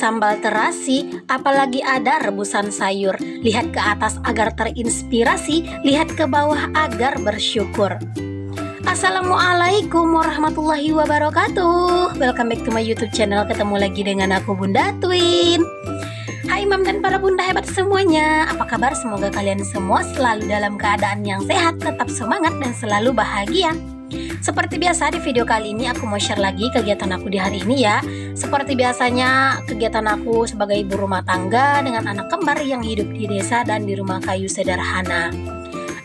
sambal terasi, apalagi ada rebusan sayur. Lihat ke atas agar terinspirasi, lihat ke bawah agar bersyukur. Assalamualaikum warahmatullahi wabarakatuh. Welcome back to my YouTube channel. Ketemu lagi dengan aku Bunda Twin. Hai Mam dan para bunda hebat semuanya. Apa kabar? Semoga kalian semua selalu dalam keadaan yang sehat, tetap semangat dan selalu bahagia. Seperti biasa di video kali ini aku mau share lagi kegiatan aku di hari ini ya. Seperti biasanya kegiatan aku sebagai ibu rumah tangga dengan anak kembar yang hidup di desa dan di rumah kayu sederhana.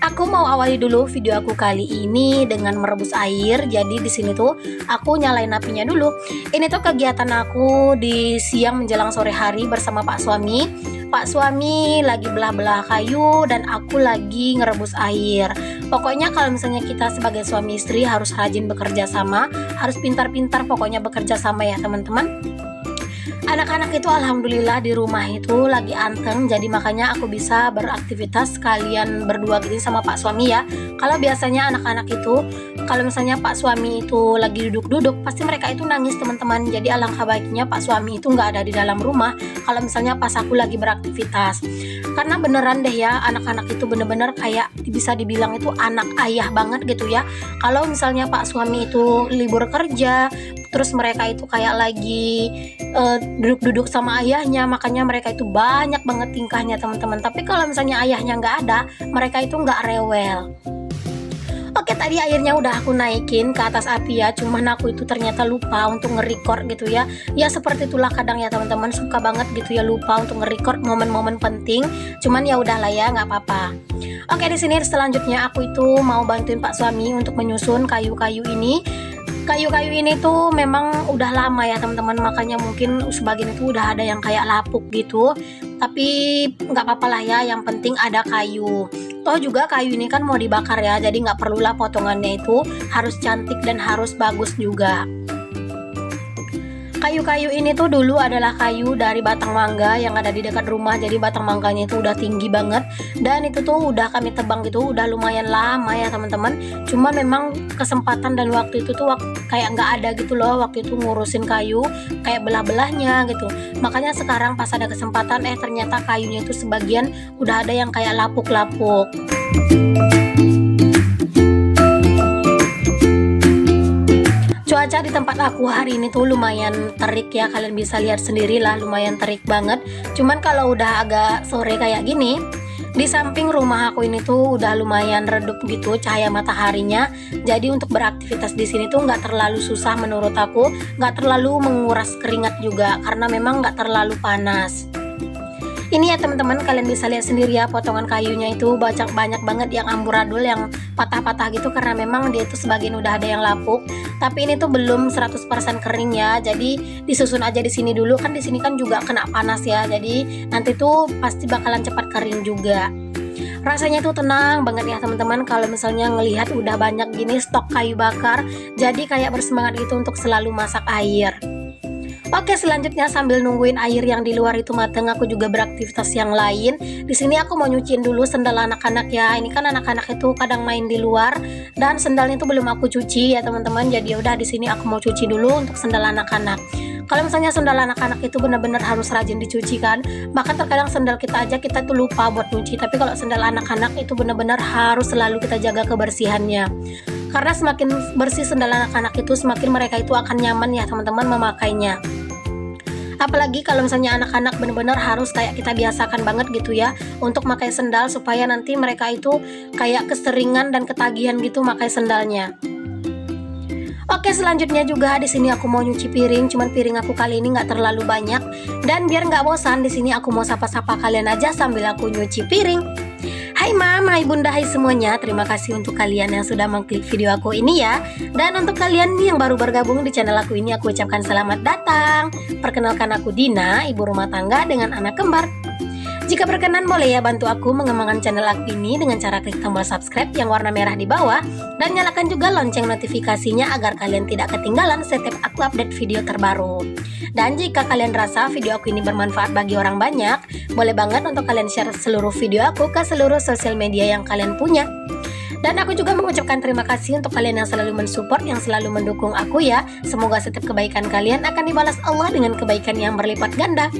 Aku mau awali dulu video aku kali ini dengan merebus air. Jadi di sini tuh aku nyalain apinya dulu. Ini tuh kegiatan aku di siang menjelang sore hari bersama Pak Suami. Pak Suami lagi belah-belah kayu dan aku lagi ngerebus air. Pokoknya kalau misalnya kita sebagai suami istri harus rajin bekerja sama, harus pintar-pintar pokoknya bekerja sama ya teman-teman. Anak-anak itu alhamdulillah di rumah itu lagi anteng, jadi makanya aku bisa beraktivitas sekalian berdua gitu sama Pak Suami ya. Kalau biasanya anak-anak itu kalau misalnya Pak Suami itu lagi duduk-duduk pasti mereka itu nangis teman-teman. Jadi alangkah baiknya Pak Suami itu nggak ada di dalam rumah kalau misalnya pas aku lagi beraktivitas. Karena beneran deh ya, anak-anak itu bener-bener kayak bisa dibilang itu anak ayah banget gitu ya. Kalau misalnya Pak Suami itu libur kerja, terus mereka itu kayak lagi duduk-duduk sama ayahnya, makanya mereka itu banyak banget tingkahnya teman-teman. Tapi kalau misalnya ayahnya nggak ada, mereka itu nggak rewel. Oke, tadi airnya udah aku naikin ke atas api ya, cuman aku itu ternyata lupa untuk nge-record gitu ya. Ya seperti itulah kadang ya teman-teman, suka banget gitu ya lupa untuk nge-record momen-momen penting. Cuman ya udahlah ya, nggak apa-apa. Oke, di sini selanjutnya aku itu mau bantuin Pak Suami untuk menyusun kayu-kayu ini. Kayu-kayu ini tuh memang udah lama ya teman-teman, makanya mungkin sebagian itu udah ada yang kayak lapuk gitu. Tapi nggak apa-apa lah ya, yang penting ada kayu. Toh juga kayu ini kan mau dibakar ya, jadi nggak perlulah potongannya itu harus cantik dan harus bagus juga. Kayu-kayu ini tuh dulu adalah kayu dari batang mangga yang ada di dekat rumah. Jadi batang mangganya itu udah tinggi banget dan itu tuh udah kami tebang gitu, udah lumayan lama ya teman-teman. Cuma memang kesempatan dan waktu itu tuh kayak nggak ada gitu loh waktu itu ngurusin kayu, kayak belah-belahnya gitu. Makanya sekarang pas ada kesempatan ternyata kayunya itu sebagian udah ada yang kayak lapuk-lapuk. Cuaca di tempat aku hari ini tuh lumayan terik ya, kalian bisa lihat sendiri lah, lumayan terik banget. Cuman kalau udah agak sore kayak gini, di samping rumah aku ini tuh udah lumayan redup gitu cahaya mataharinya. Jadi untuk beraktivitas di sini tuh nggak terlalu susah menurut aku, nggak terlalu menguras keringat juga karena memang nggak terlalu panas. Ini ya teman-teman, kalian bisa lihat sendiri ya potongan kayunya itu banyak banget yang amburadul, yang patah-patah gitu karena memang dia itu sebagian udah ada yang lapuk. Tapi ini tuh belum 100% kering ya. Jadi disusun aja di sini dulu, kan di sini kan juga kena panas ya. Jadi nanti tuh pasti bakalan cepat kering juga. Rasanya tuh tenang banget ya teman-teman kalau misalnya ngelihat udah banyak gini stok kayu bakar. Jadi kayak bersemangat gitu untuk selalu masak air. Oke, selanjutnya sambil nungguin air yang di luar itu mateng, aku juga beraktivitas yang lain. Di sini aku mau nyuciin dulu sendal anak-anak ya. Ini kan anak-anak itu kadang main di luar dan sendalnya itu belum aku cuci ya teman-teman. Jadi udah di sini aku mau cuci dulu untuk sendal anak-anak. Kalau misalnya sendal anak-anak itu benar-benar harus rajin dicuci kan. Bahkan terkadang sendal kita aja kita tuh lupa buat nyuci. Tapi kalau sendal anak-anak itu benar-benar harus selalu kita jaga kebersihannya. Karena semakin bersih sendal anak-anak itu, semakin mereka itu akan nyaman ya teman-teman memakainya. Apalagi kalau misalnya anak-anak benar-benar harus kayak kita biasakan banget gitu ya untuk pakai sendal supaya nanti mereka itu kayak keseringan dan ketagihan gitu pakai sendalnya. Oke, selanjutnya juga di sini aku mau nyuci piring, cuman piring aku kali ini nggak terlalu banyak dan biar nggak bosan di sini aku mau sapa-sapa kalian aja sambil aku nyuci piring. Hai Mam, hai Bunda, hai semuanya. Terima kasih untuk kalian yang sudah mengklik video aku ini ya. Dan untuk kalian yang baru bergabung di channel aku ini, aku ucapkan selamat datang. Perkenalkan aku Dina, ibu rumah tangga dengan anak kembar. Jika berkenan boleh ya bantu aku mengembangkan channel aku ini dengan cara klik tombol subscribe yang warna merah di bawah. Dan nyalakan juga lonceng notifikasinya agar kalian tidak ketinggalan setiap aku update video terbaru. Dan jika kalian rasa video aku ini bermanfaat bagi orang banyak, boleh banget untuk kalian share seluruh video aku ke seluruh sosial media yang kalian punya. Dan aku juga mengucapkan terima kasih untuk kalian yang selalu mensupport, yang selalu mendukung aku ya. Semoga setiap kebaikan kalian akan dibalas Allah dengan kebaikan yang berlipat ganda.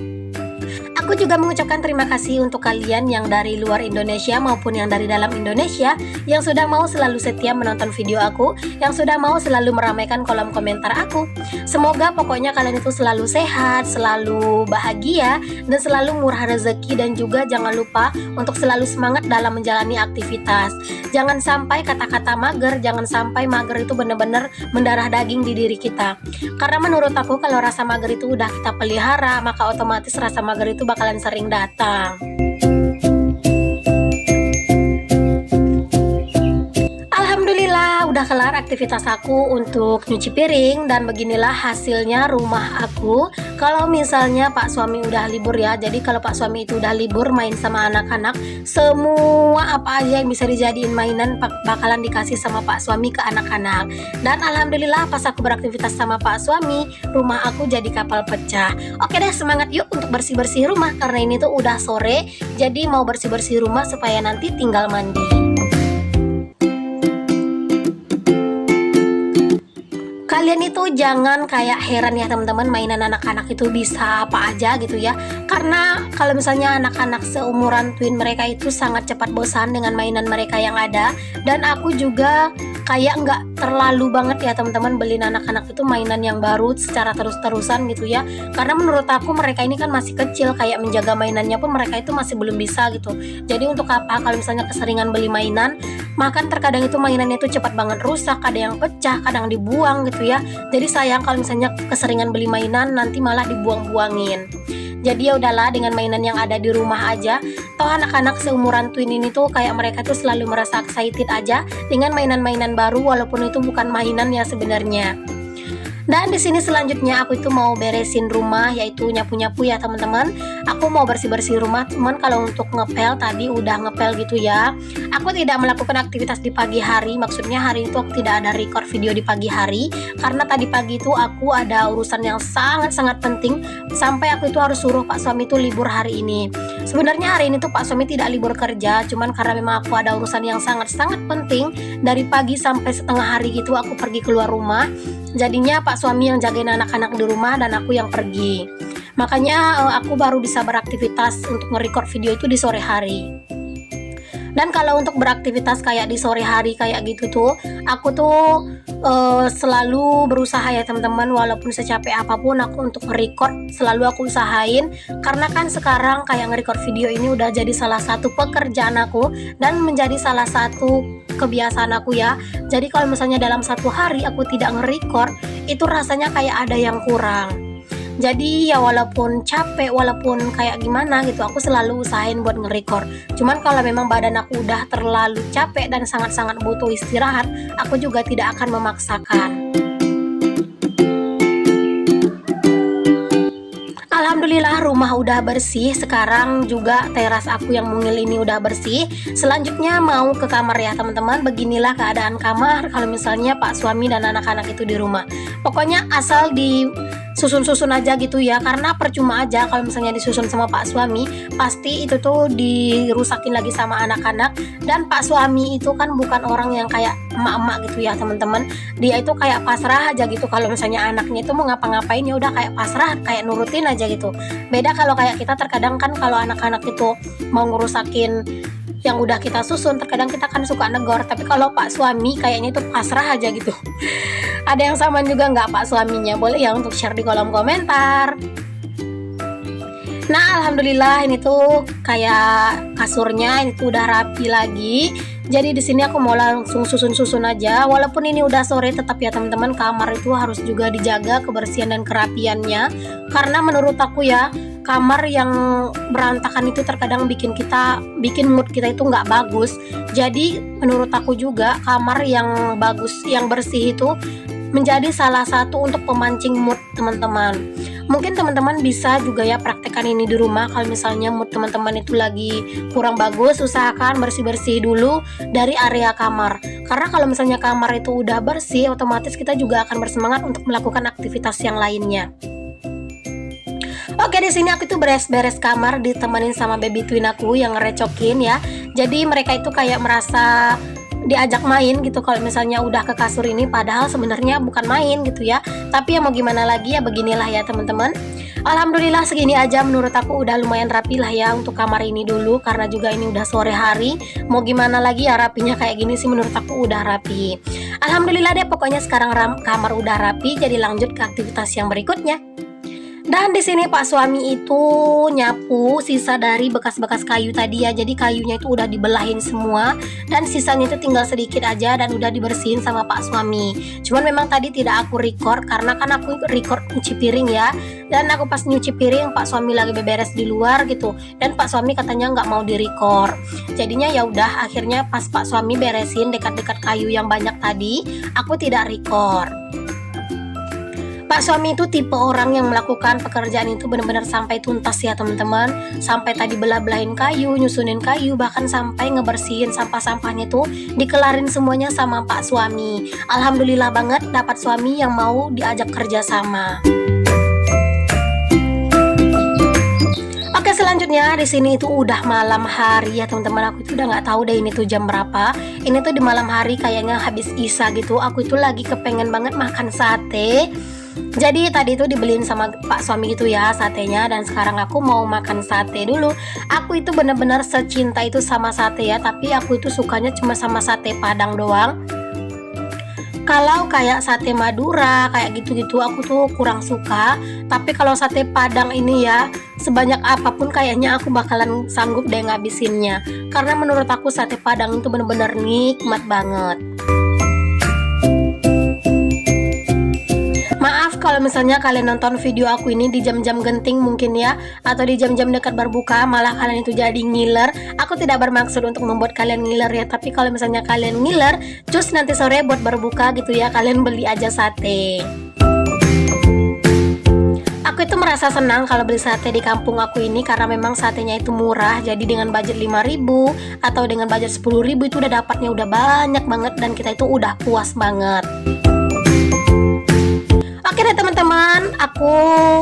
Aku juga mengucapkan terima kasih untuk kalian yang dari luar Indonesia maupun yang dari dalam Indonesia yang sudah mau selalu setia menonton video aku, yang sudah mau selalu meramaikan kolom komentar aku. Semoga pokoknya kalian itu selalu sehat, selalu bahagia, dan selalu murah rezeki, dan juga jangan lupa untuk selalu semangat dalam menjalani aktivitas. Jangan sampai kata-kata mager, jangan sampai mager itu benar-benar mendarah daging di diri kita. Karena menurut aku kalau rasa mager itu udah kita pelihara, maka otomatis rasa mager itu bakalan sering datang. Alhamdulillah udah kelar aktivitas aku untuk nyuci piring, dan beginilah hasilnya rumah aku. Kalau misalnya Pak suami udah libur ya, jadi kalau Pak suami itu udah libur main sama anak-anak, semua apa aja yang bisa dijadiin mainan bakalan dikasih sama Pak suami ke anak-anak. Dan alhamdulillah pas aku beraktivitas sama Pak suami, rumah aku jadi kapal pecah. Oke deh, semangat yuk untuk bersih-bersih rumah, karena ini tuh udah sore, jadi mau bersih-bersih rumah supaya nanti tinggal mandi. Kalian itu jangan kayak heran ya teman-teman, mainan anak-anak itu bisa apa aja gitu ya. Karena kalau misalnya anak-anak seumuran twin mereka itu sangat cepat bosan dengan mainan mereka yang ada. Dan aku juga kayak nggak terlalu banget ya teman-teman beliin anak-anak itu mainan yang baru secara terus-terusan gitu ya. Karena menurut aku mereka ini kan masih kecil, kayak menjaga mainannya pun mereka itu masih belum bisa gitu. Jadi untuk apa kalau misalnya keseringan beli mainan, makan terkadang itu mainannya itu cepat banget rusak, ada yang pecah, kadang dibuang gitu ya. Jadi sayang kalau misalnya keseringan beli mainan nanti malah dibuang-buangin. Jadi ya udahlah, dengan mainan yang ada di rumah aja. Toh anak-anak seumuran twin ini tuh kayak mereka tuh selalu merasa excited aja dengan mainan-mainan baru, walaupun itu bukan mainan ya sebenarnya. Dan di sini selanjutnya aku itu mau beresin rumah, yaitu nyapu-nyapu ya teman-teman. Aku mau bersih-bersih rumah, cuman kalau untuk ngepel tadi udah ngepel gitu ya. Aku tidak melakukan aktivitas di pagi hari, maksudnya hari itu aku tidak ada record video di pagi hari, karena tadi pagi itu aku ada urusan yang sangat-sangat penting, sampai aku itu harus suruh Pak suami itu libur hari ini. Sebenarnya hari ini tuh Pak suami tidak libur kerja, cuman karena memang aku ada urusan yang sangat-sangat penting, dari pagi sampai setengah hari gitu aku pergi keluar rumah. Jadinya Pak suami yang jagain anak-anak di rumah dan aku yang pergi. Makanya aku baru bisa beraktivitas untuk nge-record video itu di sore hari. Dan kalau untuk beraktivitas kayak di sore hari kayak gitu tuh, aku tuh selalu berusaha ya teman-teman, walaupun secapek apapun aku untuk nge-record selalu aku usahain. Karena kan sekarang kayak nge-record video ini udah jadi salah satu pekerjaan aku dan menjadi salah satu kebiasaan aku ya. Jadi kalau misalnya dalam satu hari aku tidak nge-record, itu rasanya kayak ada yang kurang. Jadi ya walaupun capek, walaupun kayak gimana gitu, aku selalu usahain buat nge-record. Cuman kalau memang badan aku udah terlalu capek dan sangat-sangat butuh istirahat, aku juga tidak akan memaksakan. Alhamdulillah rumah udah bersih. Sekarang juga teras aku yang mungil ini udah bersih. Selanjutnya mau ke kamar ya teman-teman. Beginilah keadaan kamar kalau misalnya Pak suami dan anak-anak itu di rumah. Pokoknya asal di susun-susun aja gitu ya, karena percuma aja kalau misalnya disusun sama Pak suami, pasti itu tuh dirusakin lagi sama anak-anak. Dan Pak suami itu kan bukan orang yang kayak emak-emak gitu ya teman-teman. Dia itu kayak pasrah aja gitu, kalau misalnya anaknya itu mau ngapa-ngapain ya udah kayak pasrah, kayak nurutin aja gitu. Beda kalau kayak kita, terkadang kan kalau anak-anak itu mau ngerusakin yang udah kita susun, terkadang kita kan suka negor. Tapi kalau Pak suami kayaknya itu pasrah aja gitu. Ada yang sama juga nggak Pak suaminya? Boleh ya untuk share di kolom komentar. Nah alhamdulillah ini tuh kayak kasurnya ini tuh udah rapi lagi. Jadi di sini aku mau langsung susun-susun aja. Walaupun ini udah sore, tetap ya teman-teman, kamar itu harus juga dijaga kebersihan dan kerapiannya. Karena menurut aku ya, kamar yang berantakan itu terkadang bikin mood kita itu nggak bagus. Jadi menurut aku juga kamar yang bagus, yang bersih itu menjadi salah satu untuk pemancing mood teman-teman. Mungkin teman-teman bisa juga ya praktekkan ini di rumah. Kalau misalnya mood teman-teman itu lagi kurang bagus, usahakan bersih-bersih dulu dari area kamar. Karena kalau misalnya kamar itu udah bersih, otomatis kita juga akan bersemangat untuk melakukan aktivitas yang lainnya. Oke, di sini aku tuh beres-beres kamar ditemenin sama baby twin aku yang ngerecokin ya. Jadi mereka itu kayak merasa diajak main gitu kalau misalnya udah ke kasur ini, padahal sebenarnya bukan main gitu ya. Tapi ya mau gimana lagi, ya beginilah ya teman-teman. Alhamdulillah segini aja menurut aku udah lumayan rapi lah ya untuk kamar ini dulu, karena juga ini udah sore hari. Mau gimana lagi ya, rapinya kayak gini sih menurut aku udah rapi. Alhamdulillah deh, pokoknya sekarang kamar udah rapi, jadi lanjut ke aktivitas yang berikutnya. Dan di sini Pak suami itu nyapu sisa dari bekas-bekas kayu tadi ya. Jadi kayunya itu udah dibelahin semua dan sisanya itu tinggal sedikit aja dan udah dibersihin sama Pak suami. Cuman memang tadi tidak aku record karena kan aku record nyuci piring ya. Dan aku pas nyuci piring Pak suami lagi beberes di luar gitu. Dan Pak suami katanya nggak mau di-record. Jadinya ya udah, akhirnya pas Pak suami beresin dekat-dekat kayu yang banyak tadi, aku tidak record. Pak suami itu tipe orang yang melakukan pekerjaan itu benar-benar sampai tuntas ya teman-teman. Sampai tadi belah-belahin kayu, nyusunin kayu, bahkan sampai ngebersihin sampah-sampahnya tuh dikelarin semuanya sama Pak suami. Alhamdulillah banget dapat suami yang mau diajak kerja sama. Oke, selanjutnya di sini itu udah malam hari ya teman-teman. Aku itu udah nggak tahu deh ini tuh jam berapa. Ini tuh di malam hari kayaknya habis isya gitu. Aku itu lagi kepengen banget makan sate. Jadi tadi itu dibeliin sama Pak suami gitu ya satenya, dan sekarang aku mau makan sate dulu. Aku itu bener-bener secinta itu sama sate ya, tapi aku itu sukanya cuma sama sate Padang doang. Kalau kayak sate Madura kayak gitu-gitu aku tuh kurang suka. Tapi kalau sate Padang ini ya, sebanyak apapun kayaknya aku bakalan sanggup deh ngabisinnya. Karena menurut aku sate Padang itu bener-bener nikmat banget. Maaf kalau misalnya kalian nonton video aku ini di jam-jam genting mungkin ya, atau di jam-jam dekat berbuka malah kalian itu jadi ngiler. Aku tidak bermaksud untuk membuat kalian ngiler ya, tapi kalau misalnya kalian ngiler cus nanti sore buat berbuka gitu ya, kalian beli aja sate. Aku itu merasa senang kalau beli sate di kampung aku ini karena memang satenya itu murah. Jadi dengan budget 5.000 atau dengan budget 10.000 itu udah dapatnya udah banyak banget dan kita itu udah puas banget. Oke deh teman-teman,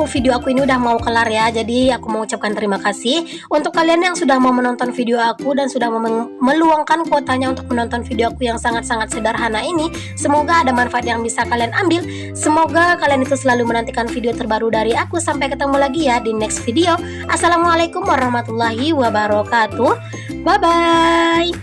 video aku ini udah mau kelar ya. Jadi aku mau ucapkan terima kasih untuk kalian yang sudah mau menonton video aku dan sudah meluangkan kuotanya untuk menonton video aku yang sangat-sangat sederhana ini. Semoga ada manfaat yang bisa kalian ambil. Semoga kalian itu selalu menantikan video terbaru dari aku. Sampai ketemu lagi ya di next video. Assalamualaikum warahmatullahi wabarakatuh. Bye bye.